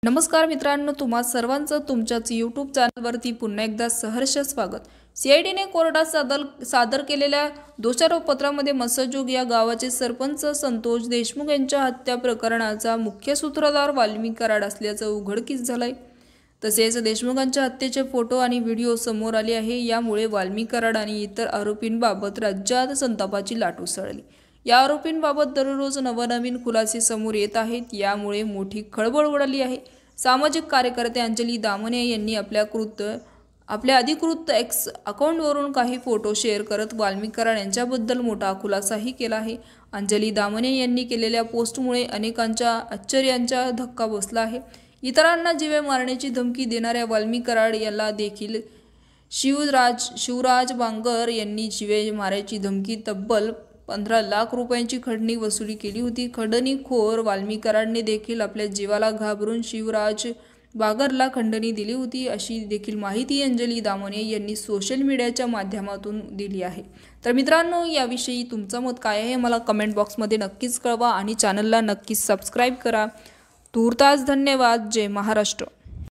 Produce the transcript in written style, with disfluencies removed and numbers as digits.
नमस्कार मित्रांनो, तुम्हा सर्वांचं तुमच्याच यूट्यूब चॅनलवरती पुन्हा एकदा सहर्ष स्वागत। सीआयडीने कोर्टात सादर केलेल्या दोषारोपपत्रामध्ये मसजोग या गावाचे सरपंच संतोष देशमुख यांच्या हत्या प्रकरणाचा मुख्य सूत्रधार वाल्मिक कराड असल्याचं उघडकीस झालंय। तसेच देशमुखांच्या हत्येचे फोटो आणि व्हिडिओ समोर आले आहे। यामुळे वाल्मिक कराड आणि इतर आरोपींबाबत राज्यात संतापाची लाट उसळली। या आरोपींबाबत दररोज नवनवीन खुलासे समोर येत आहेत। यामुळे मोठी खळबळ उडाली आहे। सामाजिक कार्यकर्ते अंजली दामने यांनी आपल्या अधिकृत एक्स अकाउंटवरून काही फोटो शेअर करत वाल्मिक कराड यांच्याबद्दल मोठा खुलासाही केला आहे। अंजली दामने यांनी केलेल्या पोस्टमुळे अनेकांच्या आश्चर्याचा धक्का बसला आहे। इतरांना जीवे मारण्याची धमकी देणाऱ्या वाल्मिक कराड याला देखील शिवराज बांगर यांनी जीवे मारायची धमकी तब्बल 15 लाख रुपयांची खंडणी वसुली केली होती। खंडणीखोर वाल्मिक कराडने देखील आपल्या जीवाला घाबरून शिवराज बागरला खंडणी दिली होती, अशी देखील माहिती अंजली दामने यांनी सोशल मीडियाच्या माध्यमातून दिली आहे। तर मित्रांनो, याविषयी तुमचं मत काय आहे मला कमेंट बॉक्समध्ये नक्कीच कळवा आणि चॅनलला नक्कीच सबस्क्राईब करा। तूर्तास धन्यवाद। जय महाराष्ट्र।